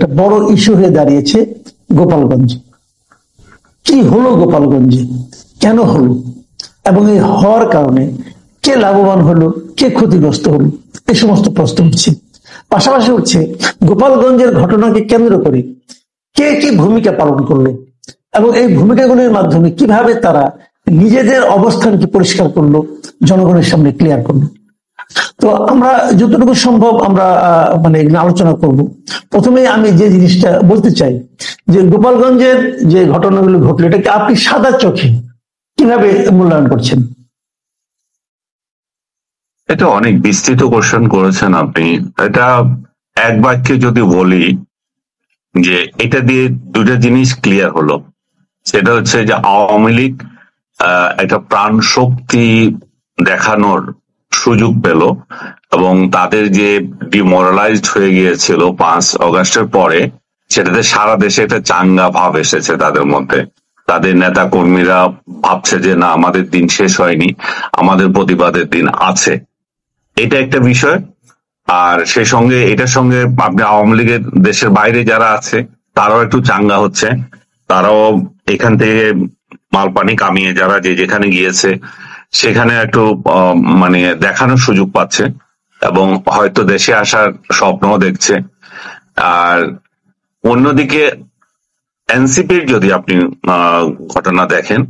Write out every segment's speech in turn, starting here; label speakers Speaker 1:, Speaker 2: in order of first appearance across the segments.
Speaker 1: একটা বড় ইস্যু হয়ে দাঁড়িয়েছে গোপালগঞ্জ। কি হলো গোপালগঞ্জে, কেন হলো, এবং এই হওয়ার কারণে কে লাভবান হলো, কে ক্ষতিগ্রস্ত হলো, এই সমস্ত প্রশ্ন উঠছে। পাশাপাশি উঠছে গোপালগঞ্জের ঘটনাকে কেন্দ্র করে কে কি ভূমিকা পালন করলো এবং এই ভূমিকাগুলির মাধ্যমে কিভাবে তারা নিজেদের অবস্থানকে পরিষ্কার করলো, জনগণের সামনে ক্লিয়ার করলো। তো আমরা যতটুকু সম্ভব আমরা এগুলো আলোচনা করব। প্রথমে আমি যে জিনিসটা বলতে চাই যে গোপালগঞ্জের যে ঘটনাগুলো ঘটলো, এটাকে আপনি সাদা চোখে কিভাবে মূল্যায়ন করছেন?
Speaker 2: এটা অনেক বিস্তৃত কোশ্চেন করেছেন আপনি। এটা এক বাক্যে যদি বলি যে এটা দিয়ে দুটা জিনিস ক্লিয়ার হলো, সেটা হচ্ছে যে আওয়ামী লীগ একটা প্রাণ শক্তি দেখানোর সুযোগ পেল এবং তাদের যে ডিমোরালাইজড হয়ে গিয়েছিল 5 অগাস্টের পরে, সেটাতে সারা দেশে একটা চাঙ্গা ভাব এসেছে তাদের মধ্যে। তাদের নেতা কর্মীরা ভাবছে যে না, আমাদের দিন শেষ হয়নি, আমাদের প্রতিবাদের দিন আছে। এটা একটা বিষয়। আর সেই সঙ্গে এটার সঙ্গে আপনি আওয়ামী লীগের দেশের বাইরে যারা আছে তারাও একটু চাঙ্গা হচ্ছে, তারাও এখান থেকে মালপানি কামিয়ে যারা যে যেখানে গিয়েছে সেখানে একটু দেখানোর সুযোগ পাচ্ছে এবং হয়তো দেশে আসার স্বপ্নও দেখছে। আর অন্যদিকে এনসিপির যদি আপনি ঘটনা দেখেন,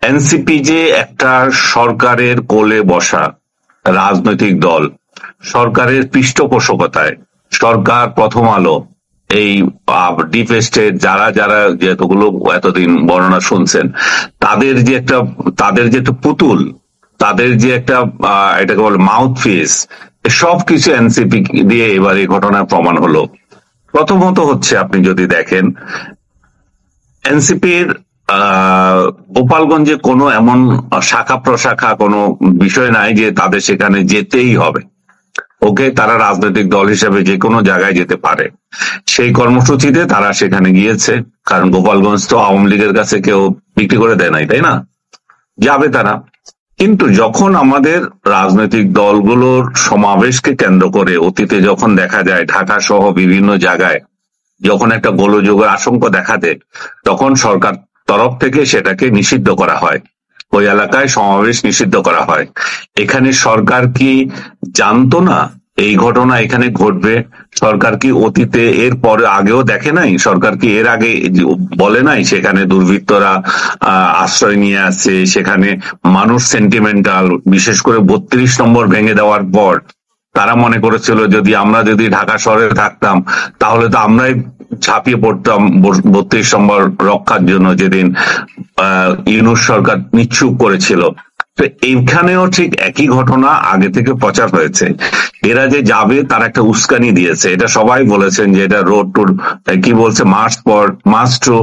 Speaker 2: এনসিপি যে একটা সরকারের কোলে বসা রাজনৈতিক দল, সরকারের পৃষ্ঠপোষকতায় সরকার, প্রথম আলো, এই ডিপ স্টেট যারা যারা যেগুলো এতদিন বর্ণনা শুনছেন, তাদের যে একটা পুতুল, তাদের যে একটা এটাকে বলে মাউথ পিস, সবকিছু এনসিপি দিয়ে এবার এই ঘটনার প্রমাণ হলো। প্রথমত হচ্ছে আপনি যদি দেখেন এনসিপির গোপালগঞ্জে কোনো এমন শাখা প্রশাখা কোনো বিষয় নাই যে তাদের সেখানে যেতেই হবে। ওকে, তারা রাজনৈতিক দল হিসেবে যে কোনো জায়গায় যেতে পারে, সেই কর্মসূচিতে তারা সেখানে গিয়েছে। কারণ গোপালগঞ্জ তো আওয়ামী লীগের কাছে কেউ বিক্রি করে দেয় নাই, তাই না? যাবে তারা। কিন্তু যখন আমাদের রাজনৈতিক দলগুলোর সমাবেশকে কেন্দ্র করে অতীতে যখন দেখা যায় ঢাকা সহ বিভিন্ন জায়গায় যখন একটা গোলযোগের আশঙ্কা দেখা দেয়, তখন সরকার তরফ থেকে সেটাকে নিষিদ্ধ করা হয়, ওই এলাকায় সমাবেশ নিষিদ্ধ করা হয়। এখানে সরকার কি জানতো না এই ঘটনা এখানে ঘটবে? সরকার কি অতীতে এর পরে আগেও দেখে নাই? সরকার কি এর আগে বলে নাই সেখানে দুর্বৃত্তরা আশ্রয় নিয়ে আসছে, সেখানে মানুষ সেন্টিমেন্টাল? বিশেষ করে 32 নম্বর ভেঙে দেওয়ার পর তারা মনে করেছিল আমরা যদি ঢাকা শহরে থাকতাম তাহলে তো আমরাই ঝাঁপিয়ে পড়তাম 32 নম্বর রক্ষার জন্য, যেদিন ইউনূস সরকার নিশ্চুপ করেছিল। তো এইখানেও ঠিক একই ঘটনা আগে থেকে প্রচার হয়েছে। এরা যে যাবে তার একটা উস্কানি দিয়েছে, এটা সবাই বলেছেন যে এটা রোড টু কি বলছে মার্চ টু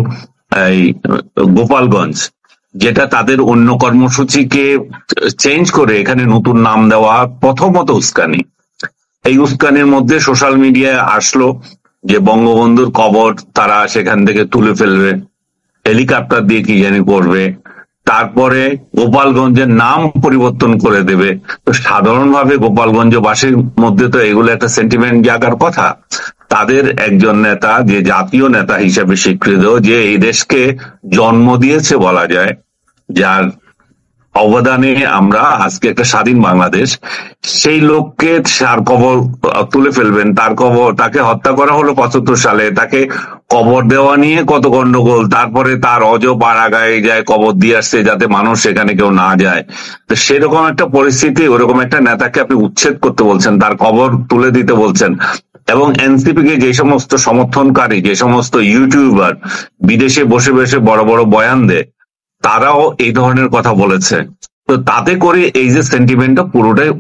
Speaker 2: গোপালগঞ্জ, যেটা তাদের অন্য কর্মসূচিকে চেঞ্জ করে এখানে নতুন নাম দেওয়া প্রথমত উস্কানি। এই উস্কানির মধ্যে সোশ্যাল মিডিয়ায় আসলো যে বঙ্গবন্ধুর কবর তারা সেখান থেকে তুলে ফেলবে, হেলিকপ্টার দিয়ে কি জানি করবে, তারপরে গোপালগঞ্জের নাম পরিবর্তন করে দেবে। তো সাধারণভাবে গোপালগঞ্জবাসীর মধ্যে তো এগুলো একটা সেন্টিমেন্ট জাগার কথা। তাদের একজন নেতা, যে জাতীয় নেতা হিসেবে স্বীকৃত, যে এই দেশকে জন্ম দিয়েছে বলা যায়, যার অবদানে আমরা আজকে একটা স্বাধীন বাংলাদেশ, সেই লোককে তার কবর তুলে ফেলবেন। তাকে হত্যা করা হলো 75 সালে, তাকে কবর দেওয়া নিয়ে কত গন্ডগোল, তারপরে তার পাড়াগায়ে যায় কবর দিয়ে আসছে যাতে মানুষ সেখানে কেউ না যায়। তো সেরকম একটা পরিস্থিতি, ওরকম একটা নেতাকে আপনি উচ্ছেদ করতে বলছেন, তার কবর তুলে দিতে বলছেন। এবং এনসিপি কে যে সমস্ত সমর্থনকারী, যে সমস্ত ইউটিউবার বিদেশে বসে বসে বড় বড় বয়ান দেয়, তারাও এই ধরনের কথা বলেছে। তো তাতে করে এই যে সেন্টিমেন্টটা পুরোটাই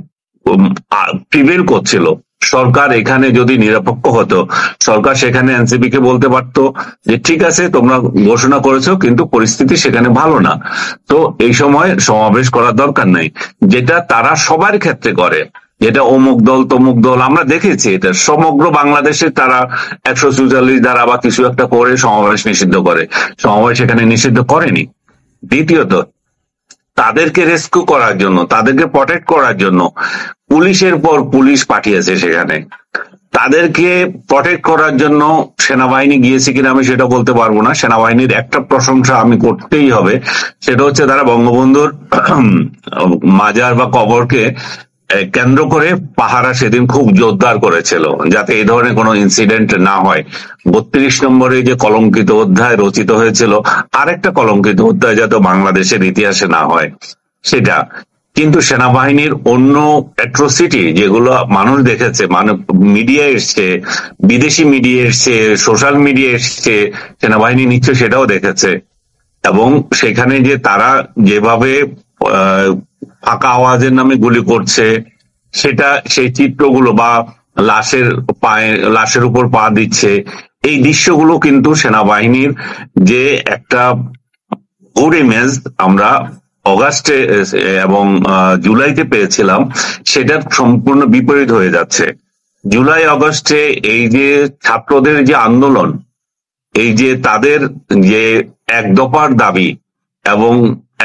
Speaker 2: প্রিভেল করছিল। সরকার এখানে যদি নিরপেক্ষ হতো, সরকার সেখানে এনসিপি কে বলতে পারতো যে ঠিক আছে তোমরা ঘোষণা করেছো কিন্তু পরিস্থিতি সেখানে ভালো না, তো এই সময় সমাবেশ করার দরকার নেই, যেটা তারা সবার ক্ষেত্রে করে। যেটা অমুক দল তমুক দল আমরা দেখেছি, এটা সমগ্র বাংলাদেশে তারা 144 দ্বারা বা কিছু একটা করে সমাবেশ নিষিদ্ধ করে। সমাবেশ এখানে নিষিদ্ধ করেনি। দ্বিতীয়ত, তাদেরকে রেস্কিউ করার জন্য, তাদেরকে প্রটেক্ট করার জন্য পুলিশের পর পুলিশ পাঠিয়েছে সেখানে। তাদেরকে প্রটেক্ট করার জন্য সেনাবাহিনী গিয়েছে কিনা আমি সেটা বলতে পারবো না। সেনাবাহিনীর একটা প্রশংসা আমি করতেই হবে, সেটা হচ্ছে তারা বঙ্গবন্ধুর মাজার বা কবরকে কেন্দ্র করে পাহারা সেদিন খুব জোরদার করেছিল, যাতে এই ধরনের কোনো ইনসিডেন্ট না হয়। 32 নম্বরে যে কলঙ্কিত অধ্যায় রচিত হয়েছিল, আরেকটা কলঙ্কিত অধ্যায় যাতে বাংলাদেশের ইতিহাসে না হয় সেটা। কিন্তু সেনাবাহিনীর অন্য অ্যাট্রোসিটি যেগুলো মানুষ দেখেছে, মিডিয়া এসছে, বিদেশি মিডিয়া এসছে, সোশ্যাল মিডিয়া এসছে, সেনাবাহিনী নিশ্চয় সেটাও দেখেছে। এবং সেখানে যে তারা যেভাবে ফাঁকা আওয়াজের নামে গুলি করছে, সেটা সেই চিত্রগুলো বা লাশের উপর পা দিচ্ছে, এই দৃশ্যগুলো কিন্তু সেনাবাহিনীর যে একটা গুড ইমেজ আমরা অগাস্টে এবং জুলাইতে পেয়েছিলাম, সেটার সম্পূর্ণ বিপরীত হয়ে যাচ্ছে। জুলাই আগস্টে এই যে ছাত্রদের যে আন্দোলন, এই যে তাদের যে এক দফার দাবি এবং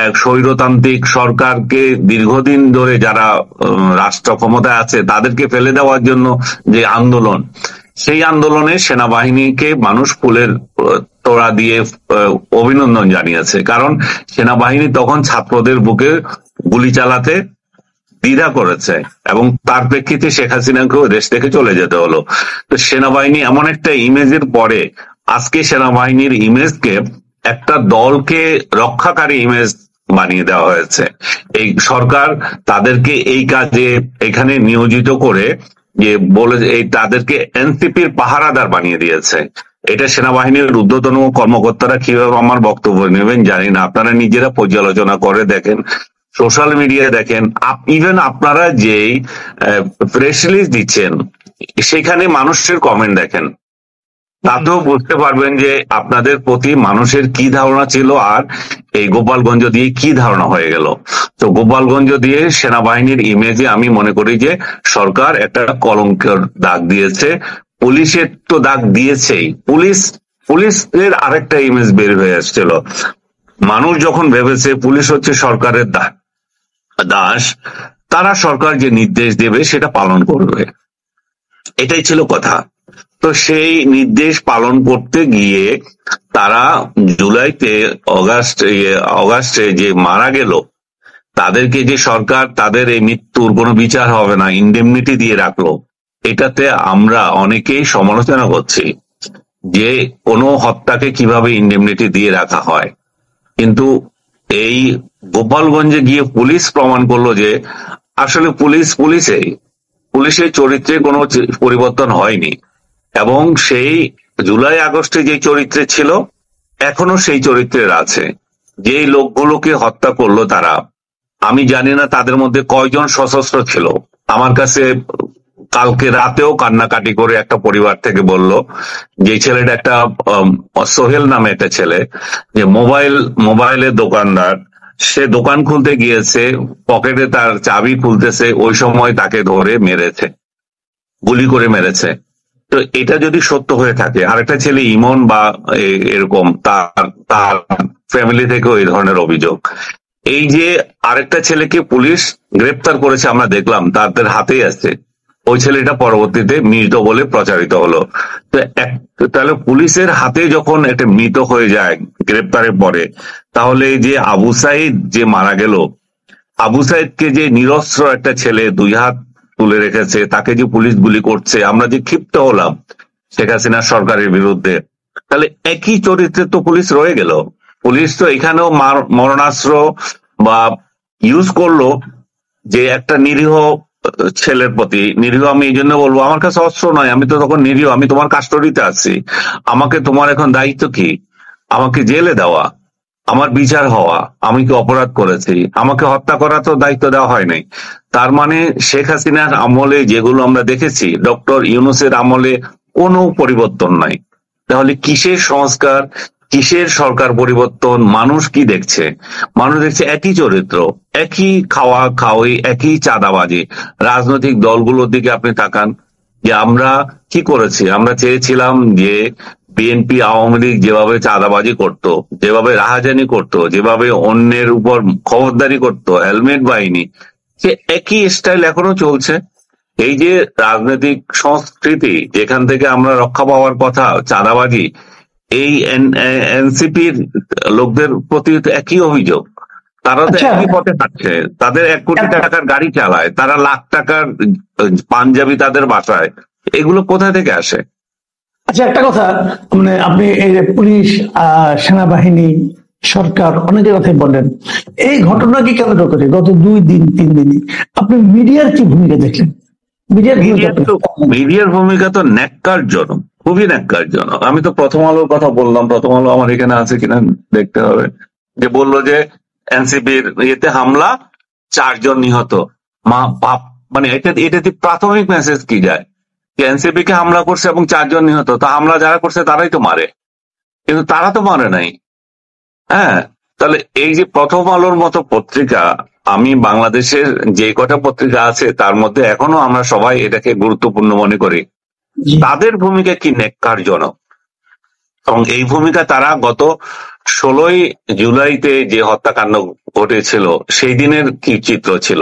Speaker 2: এক স্বৈরতান্ত্রিক সরকারকে দীর্ঘদিন ধরে যারা রাষ্ট্র ক্ষমতায় আছে তাদেরকে ফেলে দেওয়ার জন্য যে আন্দোলন, সেই আন্দোলনে সেনাবাহিনীকে মানুষ ফুলের তোড়া দিয়ে অভিনন্দন জানিয়েছে। কারণ সেনাবাহিনী তখন ছাত্রদের বুকে গুলি চালাতে দ্বিধা করেছে এবং তার প্রেক্ষিতে শেখ হাসিনাকেও দেশ থেকে চলে যেতে হলো। তো সেনাবাহিনী এমন একটা ইমেজের পরে আজকে সেনাবাহিনীর ইমেজকে একটা দলকে রক্ষাকারী ইমেজ বানিয়ে দেওয়া হয়েছে। এই সরকার তাদেরকে এই কাজে এখানে নিয়োজিত করে যে বলে তাদেরকে এনসিপির পাহারাদার বানিয়ে দিয়েছে। এটা সেনাবাহিনীর ঊর্ধ্বতন কর্মকর্তারা কিভাবে আমার বক্তব্য নেবেন জানি না, আপনারা নিজেরা পর্যালোচনা করে দেখেন, সোশ্যাল মিডিয়ায় দেখেন, ইভেন আপনারা যেই প্রেস রিলিজ দিচ্ছেন সেখানে মানুষের কমেন্ট দেখেন, তাতেও বুঝতে পারবেন যে আপনাদের প্রতি মানুষের কি ধারণা ছিল আর এই গোপালগঞ্জ দিয়ে কি ধারণা হয়ে গেল। তো গোপালগঞ্জ দিয়ে সেনাবাহিনীর ইমেজে আমি মনে করি যে সরকার একটা কলঙ্কের দাগ দিয়েছে। পুলিশের তো দাগ দিয়েছেই, পুলিশের আরেকটা ইমেজ বের হয়ে আসছিল। মানুষ যখন ভেবেছে পুলিশ হচ্ছে সরকারের দাস, তারা সরকার যে নির্দেশ দেবে সেটা পালন করবে, এটাই ছিল কথা। তো সেই নির্দেশ পালন করতে গিয়ে তারা জুলাইতে অগাস্টে যে মারা গেল, তাদেরকে যে সরকার তাদের এই মৃত্যুর কোনো বিচার হবে না, ইনডেমনিটি দিয়ে রাখলো, এটাতে আমরা অনেকেই সমালোচনা করছি যে কোনো হত্যাকে কিভাবে ইনডেমনিটি দিয়ে রাখা হয়। কিন্তু এই গোপালগঞ্জে গিয়ে পুলিশ প্রমাণ করলো যে আসলে পুলিশের চরিত্রে কোনো পরিবর্তন হয়নি এবং সেই জুলাই আগস্টে যে চরিত্রে ছিল এখনো সেই চরিত্রের আছে। যেই লোকগুলোকে হত্যা করলো তারা, আমি জানি না তাদের মধ্যে কয়জন সশস্ত্র ছিল। আমার কাছে কালকে রাতেও কান্নাকাটি করে একটা পরিবার থেকে বলল যে ছেলেটা একটা সোহেল নামে একটা ছেলে, যে মোবাইলের দোকানদার, সে দোকান খুলতে গিয়েছে, পকেটে তার চাবি খুলতেছে, ওই সময় তাকে ধরে মেরেছে, গুলি করে মেরেছে। তো এটা যদি সত্য হয়ে থাকে, আরেকটা ছেলে ইমন বা এরকম তার ফ্যামিলি থেকেও এই ধরনের অভিযোগ। এই যে আরেকটা ছেলেকে পুলিশ গ্রেপ্তার করেছে আমরা দেখলাম, তাদের হাতেই আছে, ওই ছেলেটা পরবর্তীতে মৃত বলে প্রচারিত হলো। তো তাহলে পুলিশের হাতে যখন একটা মৃত হয়ে যায় গ্রেপ্তারের পরে, তাহলে যে আবু সাইদ যে মারা গেল, আবু সাইদকে যে নিরস্ত্র একটা ছেলে 2 হাত তুলে রেখেছে, তাকে যে পুলিশ গুলি করছে, আমরা যে ক্ষিপ্ত হলাম শেখ হাসিনা সরকারের বিরুদ্ধে, তাহলে একই চরিত্রে তো পুলিশ রয়ে গেল। পুলিশ তো এখানেও মরণাস্ত্র বা ইউজ করলো যে একটা নিরীহ ছেলের প্রতি। নিরীহ আমি এই জন্য বলবো, আমার কাছে অস্ত্র নয়, আমি তো তখন নিরীহ, আমি তোমার কাস্টডিতে আছি, আমাকে তোমার এখন দায়িত্ব কি? আমাকে জেলে দেওয়া, আমার বিচার হওয়া, আমি কি অপরাধ করেছি, আমাকে হত্যা করা তো দায়িত্ব দেওয়া হয় নাই। তার মানে শেখ হাসিনার আমলে যেগুলো আমরা দেখেছি, ডক্টর ইউনূসের আমলে কোনো পরিবর্তন নাই। তাহলে কিসের সংস্কার, কিসের সরকার পরিবর্তন? মানুষ কি দেখছে? মানুষ দেখছে একই চরিত্র, একই খাওয়াই, একই চাঁদাবাজি। রাজনৈতিক দলগুলোর দিকে আপনি তাকান, যে আমরা কি করেছি, আমরা চেয়েছিলাম যে বিএনপি আওয়ামী লীগ যেভাবে চাঁদাবাজি করত, যেভাবে রাহাজানি করত, যেভাবে অন্যের উপর খবরদারি করত, হেলমেট বাহিনী, সে একই স্টাইল এখনো চলছে। এই যে রাজনৈতিক সংস্কৃতি যেখান থেকে আমরা রক্ষা পাওয়ার কথা, চাঁদাবাজি, এই এনসিপির লোকদের প্রতি তো একই অভিযোগ। তারা তো
Speaker 1: আচ্ছা,
Speaker 2: একই পথে হাঁটছে, তাদের 1 কোটি টাকার গাড়ি চালায়, তারা লাখ টাকার পাঞ্জাবি তাদের বাসায়, এগুলো কোথা থেকে আসে?
Speaker 1: আচ্ছা, একটা কথা, মানে আপনি এই যে পুলিশ, সেনাবাহিনী, সরকার অনেকের কথাই বলেন, এই ঘটনাকে কেন্দ্র করে গত 2 দিন 3 দিনই আপনি মিডিয়ার কি ভূমিকা দেখলেন? মিডিয়ার ভূমিকা
Speaker 2: মিডিয়ার ভূমিকা তো ন্যাক্কারজনক, খুবই ন্যাক্কারজনক। আমি তো প্রথম আলোর কথা বললাম, প্রথম আলো আমার এখানে আছে কিনা দেখতে হবে, যে বললো যে এনসিপির ইয়েতে হামলা, 4 জন নিহত। মা বাপ, মানে এটাতে প্রাথমিক মেসেজ কি যায়? যে এনসিপি কে হামলা করছে এবং 4 জন নিহত, তা হামলা যারা করছে তারাই তো মারে, কিন্তু তারা তো মারে নাই। হ্যাঁ, তাহলে এই যে প্রথম আলোর মতো পত্রিকা, আমি বাংলাদেশের যে কটা পত্রিকা আছে তার মধ্যে এখনো আমরা সবাই এটাকে গুরুত্বপূর্ণ মনে করি, তাদের ভূমিকা কি ন্যাক্কারজনক। এবং এই ভূমিকা তারা গত 16ই জুলাইতে যে হত্যাকাণ্ড ঘটেছিল সেই দিনের কি চিত্র ছিল,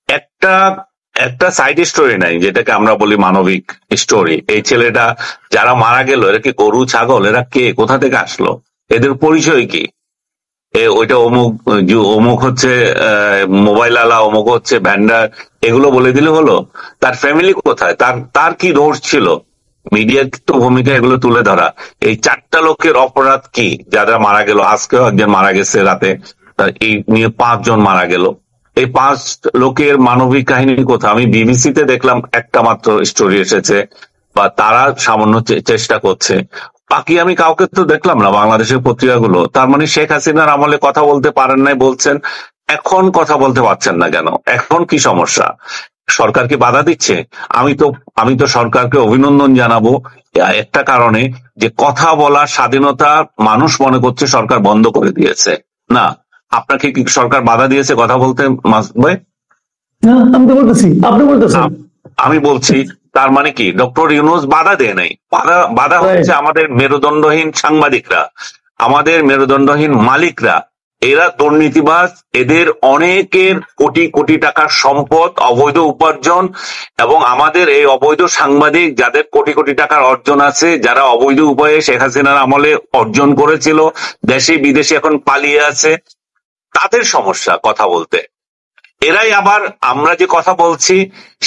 Speaker 2: একটা একটা সাইড স্টোরি নাই, যেটাকে আমরা বলি মানবিক স্টোরি। এই ছেলেটা যারা মারা গেল, এরা কি গরু ছাগল? এরা কে, কোথা থেকে আসলো, এদের পরিচয় কি? ওইটা অমুক অমুক হচ্ছে মোবাইল আলা, অমুক হচ্ছে ভ্যান্ডার, এগুলো বলে দিলে হলো? তার ফ্যামিলি কোথায়, তার তার কি দোষ ছিল? মিডিয়ার তো ভূমিকা এগুলো তুলে ধরা। এই 4টা লোকের অপরাধ কি, যারা মারা গেল, আজকেও একজন মারা গেছে রাতে, এই নিয়ে 5 জন মারা গেল। এই 5 লোকের মানবিক কাহিনী কোথায়? আমি বিবিসিতে দেখলাম একটা মাত্র স্টোরি এসেছে, বা তারা সামান্য চেষ্টা করছে, বাকি আমি কাউকে তো দেখলাম না বাংলাদেশের পত্রিকাগুলো। তার মানে শেখ হাসিনার আমলে কথা বলতে পারেন নাই বলছেন, এখন কথা বলতে পারছেন না কেন? এখন কি সমস্যা? সরকার কি বাধা দিচ্ছে? আমি তো সরকারকে অভিনন্দন জানাবো একটা কারণে, যে কথা বলার স্বাধীনতা মানুষ মনে করছে সরকার বন্ধ করে দিয়েছে। না, আপনাকে কি সরকার বাধা দিয়েছে কথা বলতে, মাসুদ ভাই?
Speaker 1: আমি তো বলতেছি, আপনি বলতেছেন।
Speaker 2: আমি বলছি, তার মানে কি ডক্টর ইউনূস বাধা দেয় নাই? বাধা হচ্ছে আমাদের মেরুদণ্ডহীন সাংবাদিকরা, আমাদের মেরুদণ্ডহীন মালিকরা। এরা দুর্নীতিবাজ, এদের অনেকের কোটি কোটি টাকার সম্পদ, অবৈধ উপার্জন, এবং আমাদের এই অবৈধ সাংবাদিক যাদের কোটি কোটি টাকার অর্জন আছে, যারা অবৈধ উপায়ে শেখ হাসিনার আমলে অর্জন করেছিল, দেশে বিদেশে এখন পালিয়ে আছে, তাদের সমস্যা কথা বলতে। এরাই আবার আমরা যে কথা বলছি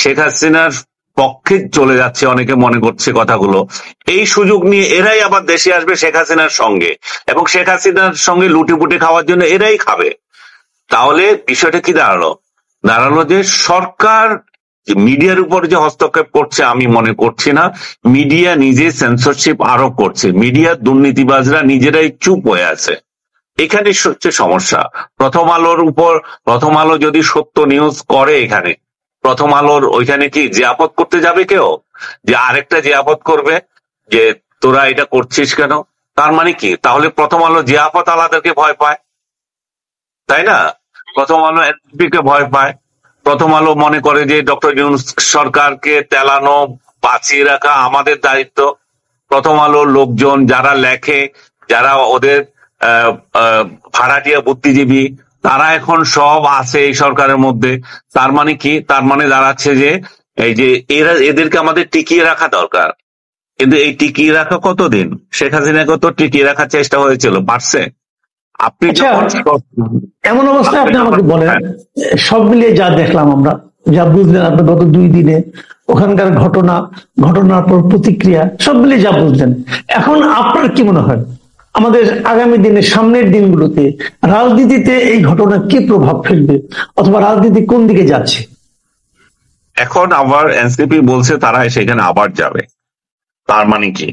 Speaker 2: শেখ হাসিনার পক্ষে চলে যাচ্ছে, অনেকে মনে করছে কথাগুলো, এই সুযোগ নিয়ে এরাই আবার দেশে আসবে শেখ হাসিনার সঙ্গে, এবং শেখ হাসিনার সঙ্গে লুটিপুটি খাওয়ার জন্য এরাই খাবে। তাহলে বিষয়টা কি দাঁড়ালো যে সরকার মিডিয়ার উপর যে হস্তক্ষেপ করছে, আমি মনে করছি না। মিডিয়া নিজে সেন্সরশিপ আরোপ করছে, মিডিয়ার দুর্নীতিবাজরা নিজেরাই চুপ হয়ে আছে। এখানে হচ্ছে সমস্যা। প্রথম আলো যদি সত্য নিউজ করে, এখানে প্রথম আলোর ওইখানে কি জিয়াপত করতে যাবে কেউ, যে আরেকটা জিয়াপত করবে যে তোরা এটা করছিস কেন? তার মানে কি, তাহলে প্রথম আলো জিয়াপত আলাদাকে ভয় পায়, তাই না? প্রথম আলো এনসিপি কে ভয় পায়। প্রথম আলো মনে করে যে ডক্টর ইউনূস সরকারকে তেলানো, বাঁচিয়ে রাখা আমাদের দায়িত্ব। প্রথম আলোর লোকজন যারা লেখে, যারা ওদের ভাড়াটিয়া বুদ্ধিজীবী, তারা এখন সব আছে এই সরকারের মধ্যে। তার মানে কি, তার মানে দাঁড়াচ্ছে যে এই যে এদেরকে আমাদের টিকিয়ে রাখা দরকার। কিন্তু এই টিকিয়ে রাখা কতদিন? শেখ হাসিনাকে তো টিকিয়ে রাখার চেষ্টা হয়েছিল, পারছে? আপনি যখন
Speaker 1: এমন অবস্থায় আপনি আমাকে বলেন, সব মিলিয়ে যা দেখলাম আমরা, যা বুঝলেন আপনি গত 2 দিনে ওখানকার ঘটনার পর প্রতিক্রিয়া, সব মিলিয়ে যা বুঝলেন, এখন আপনার কি মনে হয় আমাদের আগামী দিনে, সামনের দিনগুলোতে রাজনীতিতে এই ঘটনা কি প্রভাব ফেলবে, অথবা রাজনীতি কোন দিকে যাচ্ছে?
Speaker 2: এখন আবার এনসিপি বলছে তারা সেখানে আবার যাবে। তার মানে কি?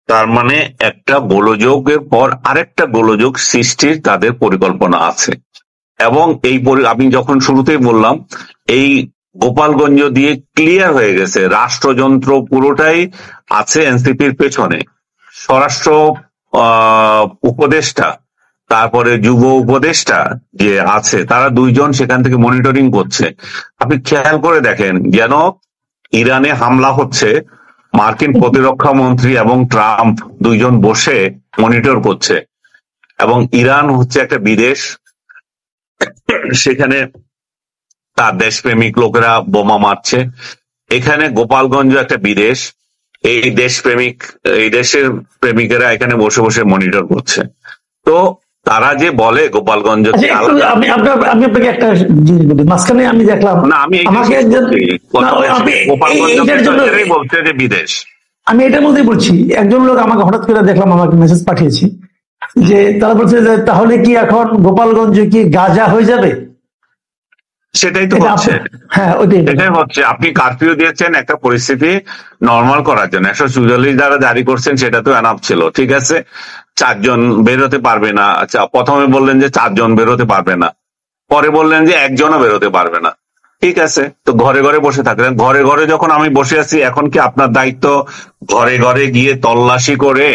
Speaker 2: তার মানে একটা গোলযোগের পর আরেকটা গোলযোগ সৃষ্টির তাদের পরিকল্পনা আছে। এবং আমি যখন শুরুতেই বললাম, এই গোপালগঞ্জ দিয়ে ক্লিয়ার হয়ে গেছে রাষ্ট্রযন্ত্র পুরোটাই আছে এনসিপির পেছনে। স্বরাষ্ট্র উপদেষ্টা, তারপরে যুব উপদেষ্টা যে আছে, তারা 2 জন সেখান থেকে মনিটরিং করছে। আপনি খেয়াল করে দেখেন, যেন ইরানে হামলা হচ্ছে, মার্কিন প্রতিরক্ষা মন্ত্রী এবং ট্রাম্প 2জন বসে মনিটর করছে। এবং ইরান হচ্ছে একটা বিদেশ, সেখানে তার দেশপ্রেমিক লোকেরা বোমা মারছে। এখানে গোপালগঞ্জ একটা বিদেশ, এই দেশপ্রেমিক, এই দেশের প্রেমিকেরা এখানে বসে বসে মনিটর করছে। তো তারা যে বলে গোপালগঞ্জ
Speaker 1: আচ্ছা, একটু আমি আপনাকে একটা জিনিস বলি, মাঝখানে আমি দেখলাম
Speaker 2: না, আমি
Speaker 1: আমাকে একজন এইটার জন্য
Speaker 2: গোপালগঞ্জ বলছে যে বিদেশ।
Speaker 1: আমি এটার মধ্যেই বলছি, একজন লোক আমাকে হঠাৎ করে দেখলাম, আমাকে মেসেজ পাঠিয়েছি যে তারা বলছে যে তাহলে কি এখন গোপালগঞ্জ কি গাজা হয়ে যাবে?
Speaker 2: সেটাই তো হচ্ছে।
Speaker 1: হ্যাঁ,
Speaker 2: এটাই হচ্ছে। আপনি কারফিউ দিয়েছেন একটা পরিস্থিতি নর্মাল করার জন্য, 144 দ্বারা জারি করছেন, সেটা তো এনাফ ছিল, ঠিক আছে। 4 জন বেরোতে পারবে না, আচ্ছা প্রথমে বললেন যে 4 জন বেরোতে পারবে না, পরে বললেন যে 1 জনও বেরোতে পারবে না, ঠিক আছে। তো ঘরে ঘরে বসে থাকলেন। ঘরে ঘরে যখন আমি বসে আছি, এখন কি আপনার দায়িত্ব ঘরে ঘরে গিয়ে তল্লাশি করে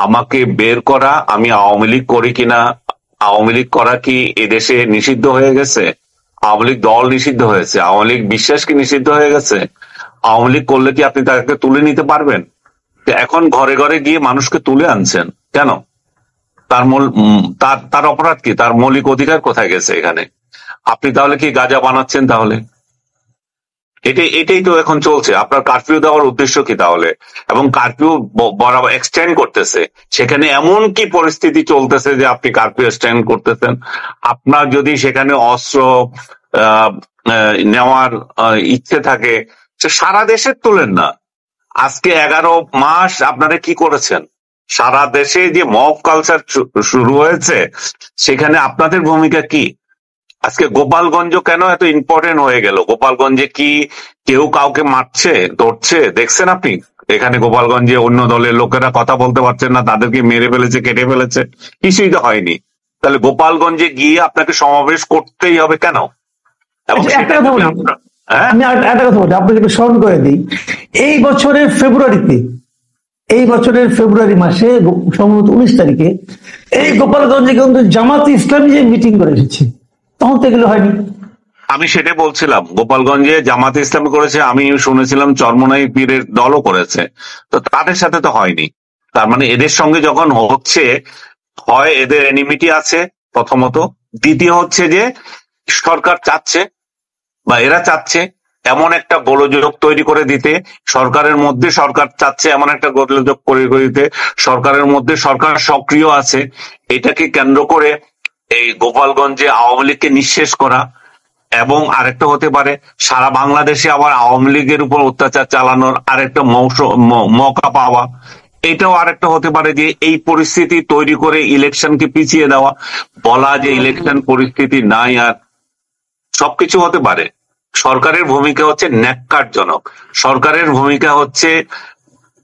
Speaker 2: আমাকে বের করা আমি আওয়ামী লীগ করি কিনা? আওয়ামী লীগ করা কি এদেশে নিষিদ্ধ হয়ে গেছে? আওয়ামী লীগ দল নিষিদ্ধ হয়েছে? আওয়ামী লীগ বিশ্বাস কি নিষিদ্ধ হয়ে গেছে? আওয়ামী লীগ করলে কি আপনি তাকে তুলে নিতে পারবেন? এখন ঘরে ঘরে গিয়ে মানুষকে তুলে আনছেন কেন? তার তার অপরাধ কি? তার মৌলিক অধিকার কোথায় গেছে এখানে? আপনি তাহলে কি গাঁজা বানাচ্ছেন? তাহলে এটাই তো এখন চলছে। আপনার কারফিউ দেওয়ার উদ্দেশ্য কি তাহলে? এবং কারফিউ বরাবর এক্সটেন্ড করতেছে, সেখানে এমন কি পরিস্থিতি চলতেছে যে আপনি কারফিউ এক্সটেন্ড করতেছেন? আপনার যদি সেখানে অস্ত্র নেওয়ার ইচ্ছে থাকে, সারা দেশের তোলেন না। আজকে 11 মাস আপনারা কি করেছেন? সারা দেশে যে মব কালচার শুরু হয়েছে, সেখানে আপনাদের ভূমিকা কি? আজকে গোপালগঞ্জ কেন এত ইম্পর্টেন্ট হয়ে গেল? গোপালগঞ্জে কি কেউ কাউকে মারছে, ধরছে? দেখছেন আপনি এখানে গোপালগঞ্জে অন্য দলের লোকেরা কথা বলতে পারছেন না, তাদেরকে মেরে ফেলেছে, কেটে ফেলেছে, কিছুই তো হয়নি। তাহলে গোপালগঞ্জে গিয়ে আপনাকে সমাবেশ করতেই হবে কেন? এবং
Speaker 1: একটা কথা বলি, আমি একটা কথা বলি, আপনাকে একটু স্মরণ করে দিই। এই বছরের ফেব্রুয়ারি মাসে সম্ভবত 19 তারিখে এই গোপালগঞ্জে কিন্তু জামাত ইসলামী যে মিটিং করে এসেছে, তখন তো এগুলো হয়নি।
Speaker 2: আমি সেটাই বলছিলাম, গোপালগঞ্জে জামাত ইসলামী করেছে, আমি শুনেছিলাম চরমনাই পীরের দলও করেছে, তো তাদের সাথে তো হয়নি। তার মানে এদের সঙ্গে যখন হচ্ছে, হয় এদের এনিমিটি আছে প্রথমত, দ্বিতীয় হচ্ছে যে সরকার চাচ্ছে বা এরা চাচ্ছে এমন একটা গোলযোগ তৈরি করে দিতে, সরকারের মধ্যে সরকার চাচ্ছে এমন একটা গোলযোগ করে দিতে, সরকারের মধ্যে সরকার সক্রিয় আছে, এটাকে কেন্দ্র করে এই গোপালগঞ্জে আওয়ামী লীগকে নিঃশেষ করা। এবং আরেকটা হতে পারে সারা বাংলাদেশে আবার আওয়ামী লীগের উপর অত্যাচার চালানোর আরেকটা মৌকা পাওয়া। এটাও আরেকটা হতে পারে যে এই পরিস্থিতি তৈরি করে ইলেকশনকে পিছিয়ে দেওয়া, বলা যে ইলেকশন পরিস্থিতি নাই আর। সবকিছু হতে পারে। সরকারের ভূমিকা হচ্ছে ন্যাক্কারজনক, সরকারের ভূমিকা হচ্ছে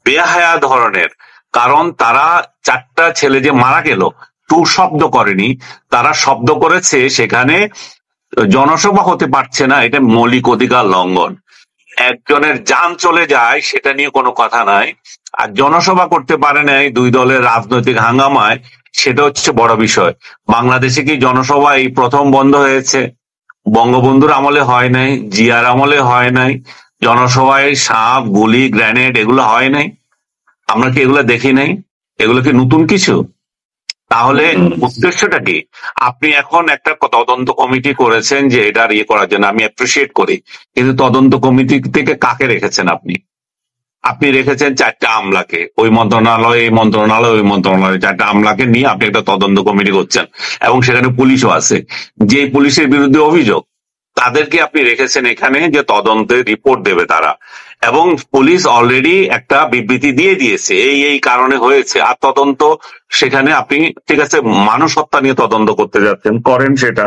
Speaker 2: বেহায়া ধরনের। কারণ তারা 4টা ছেলে যে মারা গেল, টু শব্দ করেনি, তারা শব্দ করেছে সেখানে জনসভা হতে পারছে না, এটা মৌলিক অধিকার লঙ্ঘন। একজনের যান চলে যায় সেটা নিয়ে কোনো কথা নাই, আর জনসভা করতে পারে নাই 2 দলের রাজনৈতিক হাঙ্গামায়, সেটা হচ্ছে বড় বিষয়। বাংলাদেশে কি জনসভা এই প্রথম বন্ধ হয়েছে? বঙ্গবন্ধুর আমলে হয় নাই, জিয়ার আমলে হয় নাই, জনসভায় সাপ, গুলি, গ্রেনেড এগুলো হয় নাই? আমরা কি এগুলো দেখি নাই? এগুলো কি নতুন কিছু? তাহলে উদ্দেশ্যটা কি? আপনি এখন একটা তদন্ত কমিটি করেছেন যে এটার ইয়ে করার জন্য, আমি অ্যাপ্রিসিয়েট করি, কিন্তু তদন্ত কমিটি থেকে কাকে রেখেছেন আপনি? আপনি রেখেছেন 4টা আমলাকে, ওই মন্ত্রণালয়, এই মন্ত্রণালয়, ওই মন্ত্রণালয়, 4টা আমলাকে নিয়ে আপনি একটা তদন্ত কমিটি করছেন, এবং সেখানে পুলিশও আছে। যে পুলিশের বিরুদ্ধে অভিযোগ, তাদেরকে আপনি রেখেছেন এখানে যে তদন্তের রিপোর্ট দেবে তারা, এবং পুলিশ অলরেডি একটা বিবৃতি দিয়ে দিয়েছে এই কারণে হয়েছে। আর তদন্ত সেখানে আপনি, ঠিক আছে, মানুষ হত্যা নিয়ে তদন্ত করতে যাচ্ছেন, করেন সেটা,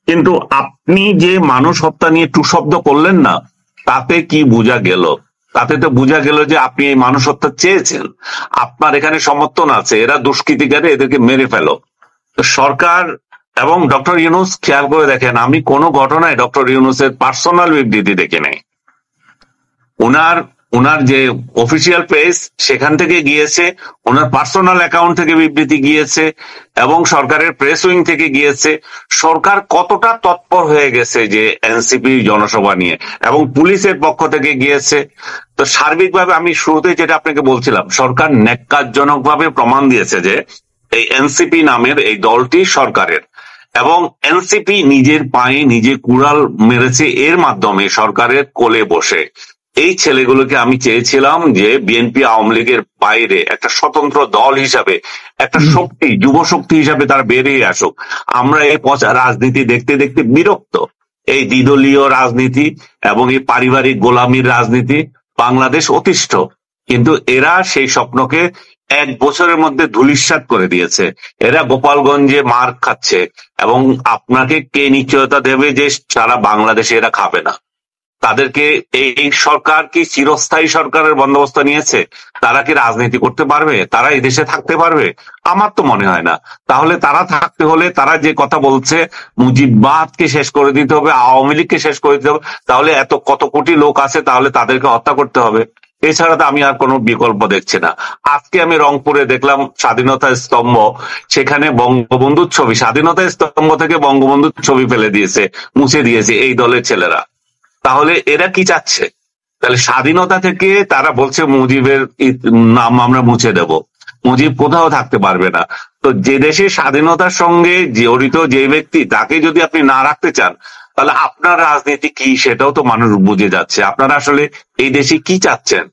Speaker 2: কিন্তু আপনি যে মানুষ হত্যা নিয়ে টু শব্দ করলেন না, তাতে কি বোঝা গেল? তাতে তো বোঝা গেল যে আপনি এই মানুষ হত্যা চেয়েছেন, আপনার এখানে সমর্থন আছে, এরা দুষ্কৃতিকারী, এদেরকে মেরে ফেলো। সরকার এবং ডক্টর ইউনূস, খেয়াল করে দেখেন, আমি কোনো ঘটনায় ডক্টর ইউনূসের পার্সোনাল বিবৃতি দেখি নাই। উনার যে অফিসিয়াল পেজ সেখান থেকে গিয়েছে, ওনার পার্সোনাল অ্যাকাউন্ট থেকে বিবৃতি গিয়েছে, এবং সরকারের প্রেস উইং থেকে গিয়েছে। সরকার কতটা তৎপর হয়ে গেছে যে এনসিপি জনসভা নিয়ে, এবং পুলিশের পক্ষ থেকে গিয়েছে। তো সার্বিকভাবে আমি শুরুতেই যেটা আপনাকে বলছিলাম, সরকার ন্যাক্কারজনকভাবে প্রমাণ দিয়েছে যে এই এনসিপি নামের এই দলটি সরকারের, এবং এনসিপি নিজের পায়ে নিজে কুড়াল মেরেছে এর মাধ্যমে, সরকারের কোলে বসে। এই ছেলেগুলোকে আমি চেয়েছিলাম যে বিএনপি আওয়ামী লীগের বাইরে একটা স্বতন্ত্র দল হিসাবে, একটা শক্তি, যুব শক্তি হিসাবে তারা বেরিয়ে আসুক। আমরা এই পচা রাজনীতি দেখতে দেখতে বিরক্ত। এই দ্বিদলীয় রাজনীতি এবং এই পারিবারিক গোলামির রাজনীতি বাংলাদেশ অতিষ্ঠ, কিন্তু এরা সেই স্বপ্নকে 1 বছরের মধ্যে ধূলিসাৎ করে দিয়েছে। এরা গোপালগঞ্জে মার খাচ্ছে, এবং আপনাকে কে নিশ্চয়তা দেবে যে সারা বাংলাদেশে এরা খাবে না? তাদেরকে এই সরকার কি চিরস্থায়ী সরকারের বন্দোবস্ত নিয়েছে? তারা কি রাজনীতি করতে পারবে? তারা এই দেশে থাকতে পারবে? আমার তো মনে হয় না। তাহলে তারা থাকতে হলে তারা যে কথা বলছে মুজিববাদকে শেষ করে দিতে হবে, আওয়ামী লীগকে শেষ করে দিতে হবে, তাহলে এত কত কোটি লোক আছে, তাহলে তাদেরকে হত্যা করতে হবে। এছাড়া তো আমি আর কোনো বিকল্প দেখছি না। আজকে আমি রংপুরে দেখলাম স্বাধীনতা স্তম্ভ, সেখানে বঙ্গবন্ধুর ছবি, স্বাধীনতা স্তম্ভ থেকে বঙ্গবন্ধুর ছবি ফেলে দিয়েছে, মুছে দিয়েছে এই দলের ছেলেরা। তাহলে এরা কি চাচ্ছে? তাহলে স্বাধীনতা থেকে তারা বলছে মুজিবের নাম আমরা মুছে দেব। মুজিব কোথাও থাকতে পারবে না। তো যে দেশে স্বাধীনতার সঙ্গে জড়িত যে ব্যক্তি, তাকে যদি আপনি না রাখতে চান, তাহলে আপনার রাজনীতি কি সেটাও তো মানুষ বুঝে যাচ্ছে। আপনারা আসলে এই দেশে কি চাচ্ছেন?